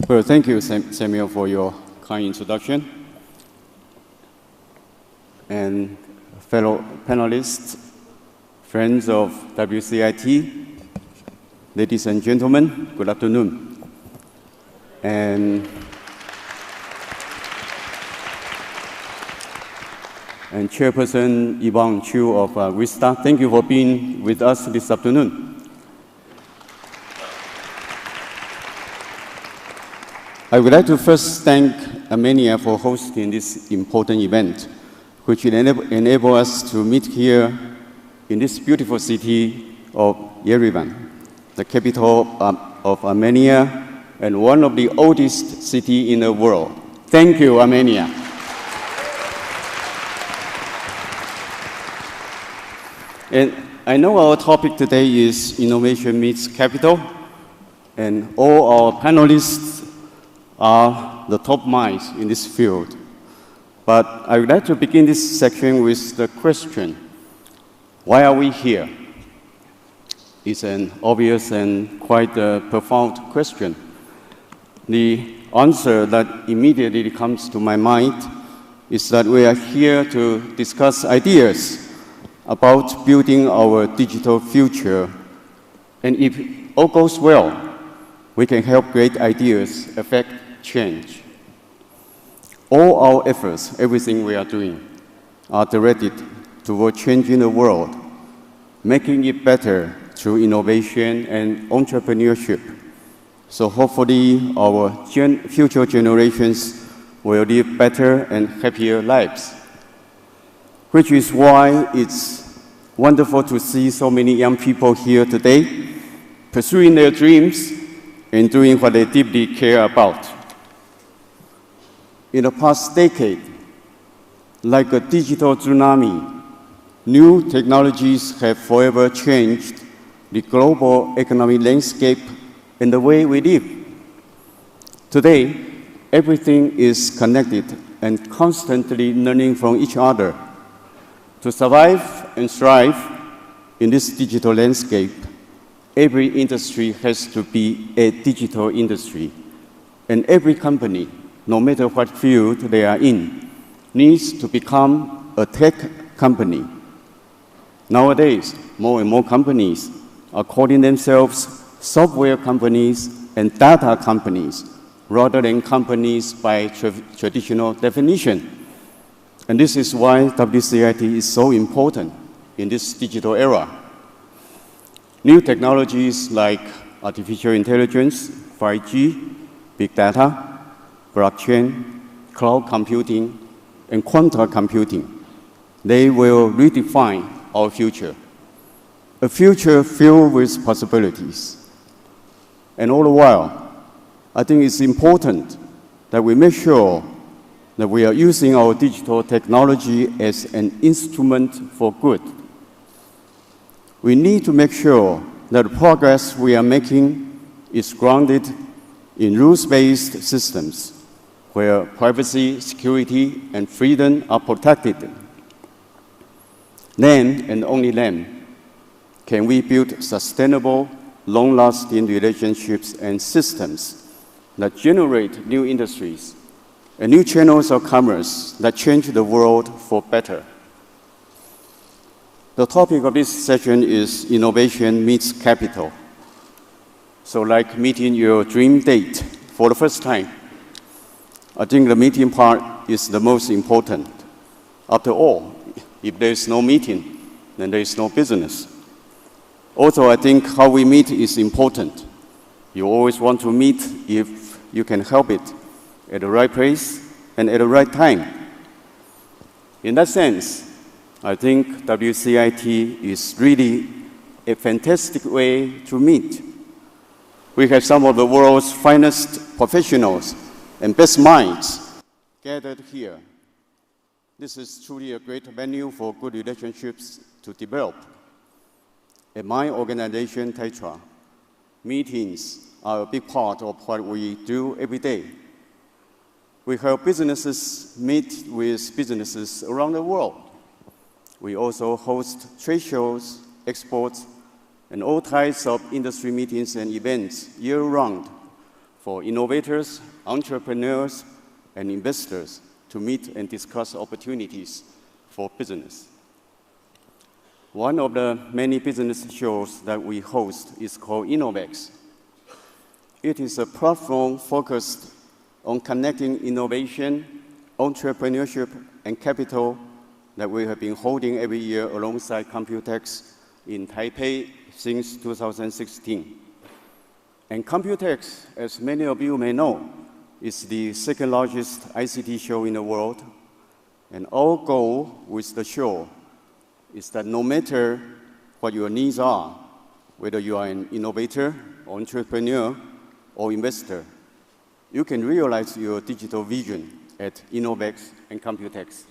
Well, thank you, Samuel, for your kind introduction. And fellow panelists, friends of WCIT, ladies and gentlemen, good afternoon. And Chairperson Huang of WCIT, thank you for being with us this afternoon. I would like to first thank Armenia for hosting this important event, which will enable us to meet here in this beautiful city of Yerevan, the capital of Armenia and one of the oldest cities in the world. Thank you, Armenia. And I know our topic today is Innovation Meets Capital, and all our panelists are the top minds in this field. But I would like to begin this section with the question, why are we here? It's an obvious and quite profound question. The answer that immediately comes to my mind is that we are here to discuss ideas about building our digital future. And if all goes well, we can help great ideas affect change. All our efforts, everything we are doing, are directed toward changing the world, making it better through innovation and entrepreneurship. So hopefully our future generations will live better and happier lives. Which is why it's wonderful to see so many young people here today pursuing their dreams and doing what they deeply care about. In the past decade, like a digital tsunami, new technologies have forever changed the global economic landscape and the way we live. Today, everything is connected and constantly learning from each other. To survive and thrive in this digital landscape, every industry has to be a digital industry, and every company, no matter what field they are in, needs to become a tech company. Nowadays, more and more companies are calling themselves software companies and data companies, rather than companies by traditional definition. And this is why WCIT is so important in this digital era. New technologies like artificial intelligence, 5G, big data, blockchain, cloud computing, and quantum computing, they will redefine our future. A future filled with possibilities. And all the while, I think it's important that we make sure that we are using our digital technology as an instrument for good. We need to make sure that the progress we are making is grounded in rules-based systems where privacy, security, and freedom are protected. Then, and only then, can we build sustainable, long-lasting relationships and systems that generate new industries and new channels of commerce that change the world for better. The topic of this session is Innovation Meets Capital. So like meeting your dream date for the first time, I think the meeting part is the most important. After all, if there is no meeting, then there is no business. Also, I think how we meet is important. You always want to meet if you can help it, at the right place and at the right time. In that sense, I think WCIT is really a fantastic way to meet. We have some of the world's finest professionals and best minds gathered here. This is truly a great venue for good relationships to develop. At my organization, TAITRA, meetings are a big part of what we do every day. We help businesses meet with businesses around the world. We also host trade shows, exports, and all types of industry meetings and events year-round for innovators, entrepreneurs, and investors to meet and discuss opportunities for business. One of the many business shows that we host is called Innovex. It is a platform focused on connecting innovation, entrepreneurship, and capital that we have been holding every year alongside Computex in Taipei since 2016. And Computex, as many of you may know, is the second largest ICT show in the world. And our goal with the show is that no matter what your needs are, whether you are an innovator, entrepreneur, or investor, you can realize your digital vision at Innovex and Computex.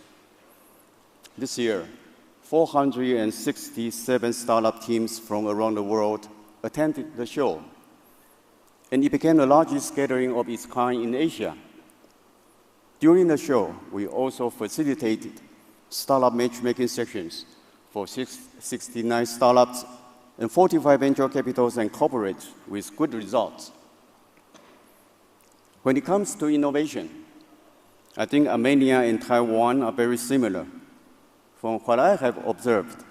This year, 467 startup teams from around the world attended the show, and it became the largest gathering of its kind in Asia. During the show, we also facilitated startup matchmaking sessions for 69 startups and 45 venture capitals and corporates with good results. When it comes to innovation, I think Armenia and Taiwan are very similar. From what I have observed,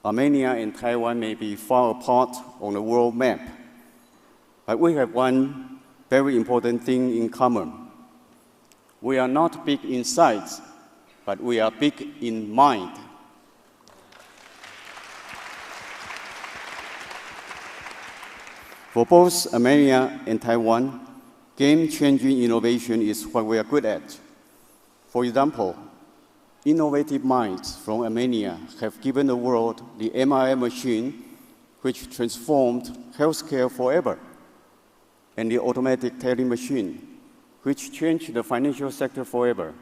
Armenia and Taiwan may be far apart on the world map, but we have one very important thing in common. We are not big in size, but we are big in mind. For both Armenia and Taiwan, game-changing innovation is what we are good at. For example, innovative minds from Armenia have given the world the MRI machine, which transformed healthcare forever, and the automatic telling machine, which changed the financial sector forever.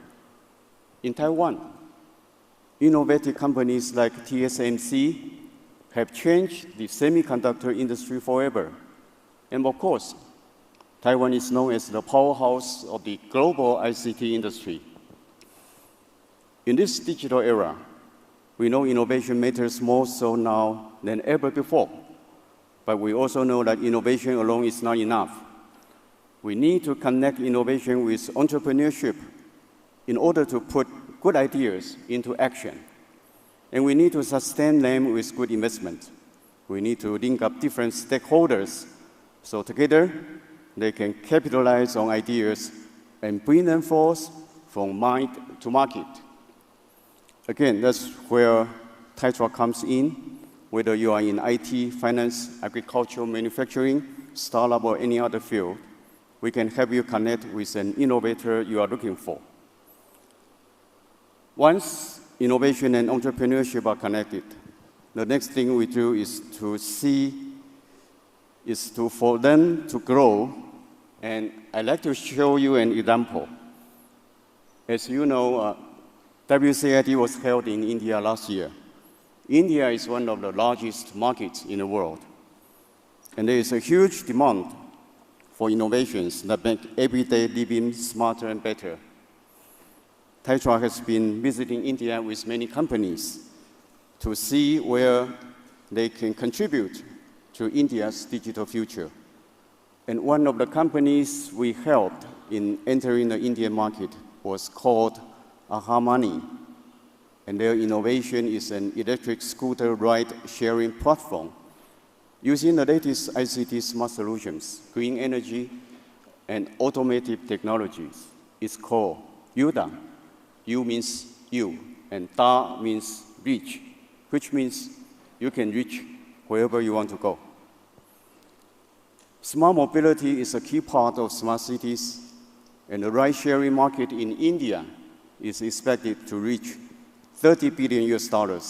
In Taiwan, innovative companies like TSMC have changed the semiconductor industry forever. And of course, Taiwan is known as the powerhouse of the global ICT industry. In this digital era, we know innovation matters more so now than ever before. But we also know that innovation alone is not enough. We need to connect innovation with entrepreneurship in order to put good ideas into action. And we need to sustain them with good investment. We need to link up different stakeholders so together they can capitalize on ideas and bring them forth from mind to market. Again, that's where TAITRA comes in. Whether you are in IT, finance, agriculture, manufacturing, startup, or any other field, we can help you connect with an innovator you are looking for. Once innovation and entrepreneurship are connected, the next thing we do is for them to grow. And I'd like to show you an example. As you know, WCIT was held in India last year. India is one of the largest markets in the world. And there is a huge demand for innovations that make everyday living smarter and better. TAITRA has been visiting India with many companies to see where they can contribute to India's digital future. And one of the companies we helped in entering the Indian market was called Money, and their innovation is an electric scooter ride-sharing platform using the latest ICT smart solutions, green energy, and automotive technologies. It's called UDA. U means you, and Da means reach, which means you can reach wherever you want to go. Smart mobility is a key part of smart cities, and the ride-sharing market in India is expected to reach $30 billion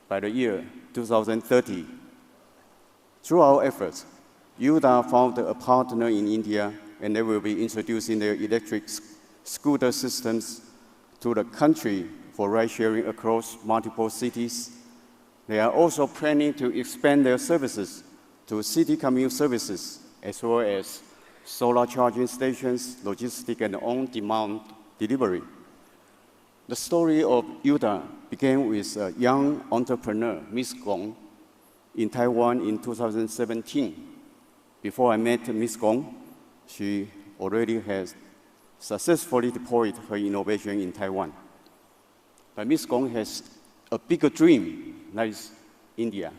by the year 2030. Through our efforts, UDA found a partner in India, and they will be introducing their electric scooter systems to the country for ride-sharing across multiple cities. They are also planning to expand their services to city commute services, as well as solar charging stations, logistics, and on-demand delivery. The story of UDA began with a young entrepreneur, Ms. Gong, in Taiwan in 2017. Before I met Ms. Gong, she already has successfully deployed her innovation in Taiwan. But Ms. Gong has a bigger dream, that is India.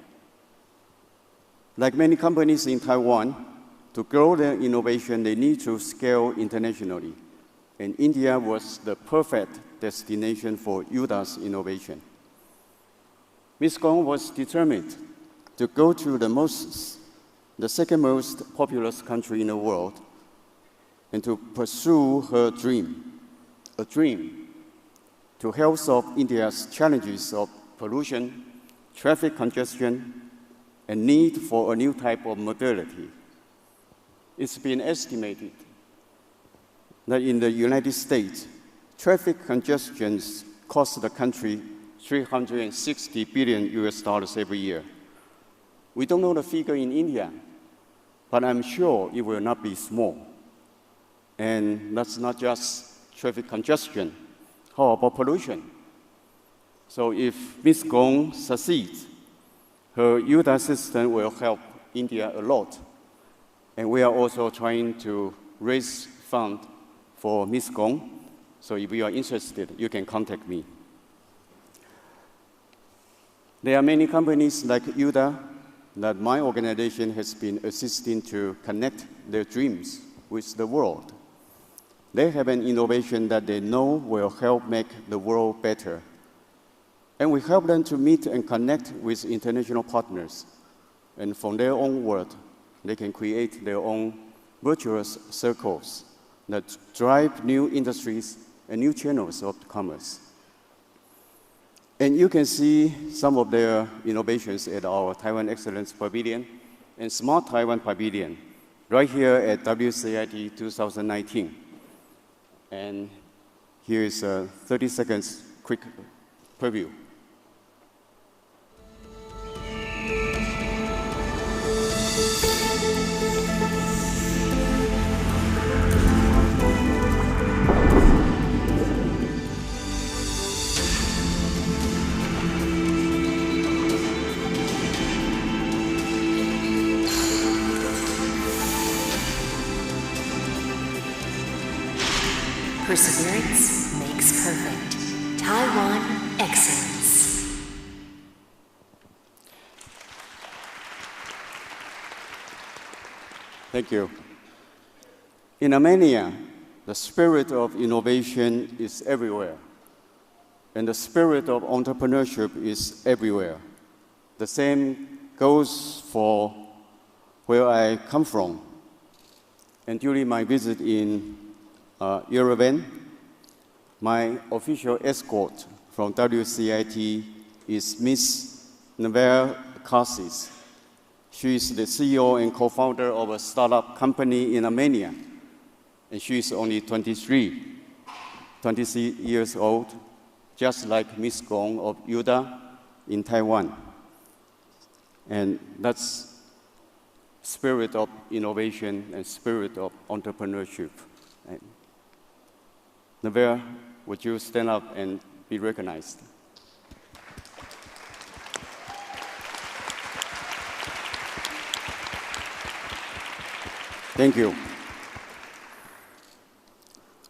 Like many companies in Taiwan, to grow their innovation, they need to scale internationally. And India was the perfect destination for Yuda's innovation. Ms. Gong was determined to go to the second most populous country in the world and to pursue her dream, a dream to help solve India's challenges of pollution, traffic congestion, and need for a new type of mobility. It's been estimated that in the United States, traffic congestion costs the country $360 billion every year. We don't know the figure in India, but I'm sure it will not be small. And that's not just traffic congestion. How about pollution? So if Ms. Gong succeeds, her Yuda system will help India a lot. And we are also trying to raise funds for Ms. Gong. So if you are interested, you can contact me. There are many companies like Yuda that my organization has been assisting to connect their dreams with the world. They have an innovation that they know will help make the world better. And we help them to meet and connect with international partners. And from their own world, they can create their own virtuous circles that drive new industries and new channels of commerce. And you can see some of their innovations at our Taiwan Excellence Pavilion and Smart Taiwan Pavilion, right here at WCIT 2019. And here is a 30 seconds quick preview. Perseverance makes perfect. Taiwan Excellence. Thank you. In Armenia, the spirit of innovation is everywhere, and the spirit of entrepreneurship is everywhere. The same goes for where I come from. And during my visit in Yerevan, my official escort from WCIT is Ms. Neville Karsis. She is the CEO and co-founder of a startup company in Armenia, and she is only 23 years old, just like Ms. Gong of Yuda in Taiwan. And that's spirit of innovation and spirit of entrepreneurship. Neville, would you stand up and be recognized? Thank you.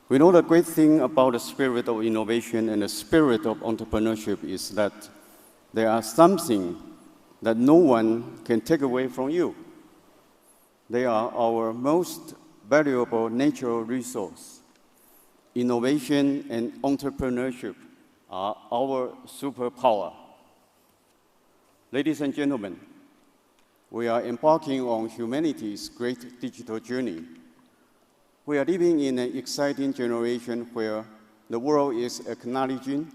We know the great thing about the spirit of innovation and the spirit of entrepreneurship is that there are something that no one can take away from you. They are our most valuable natural resource. Innovation and entrepreneurship are our superpower. Ladies and gentlemen, we are embarking on humanity's great digital journey. We are living in an exciting generation where the world is acknowledging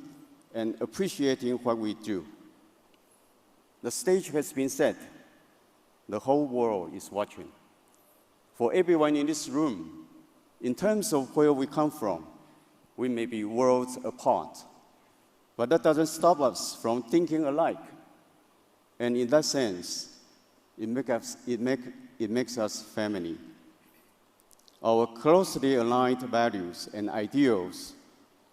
and appreciating what we do. The stage has been set. The whole world is watching. For everyone in this room, in terms of where we come from, we may be worlds apart, but that doesn't stop us from thinking alike. And in that sense, it makes us family. Our closely aligned values and ideals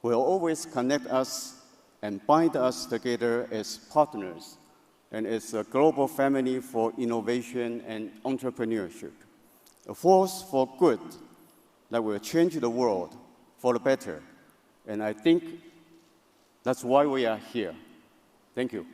will always connect us and bind us together as partners and as a global family for innovation and entrepreneurship. a force for good that will change the world for the better. And I think that's why we are here. Thank you.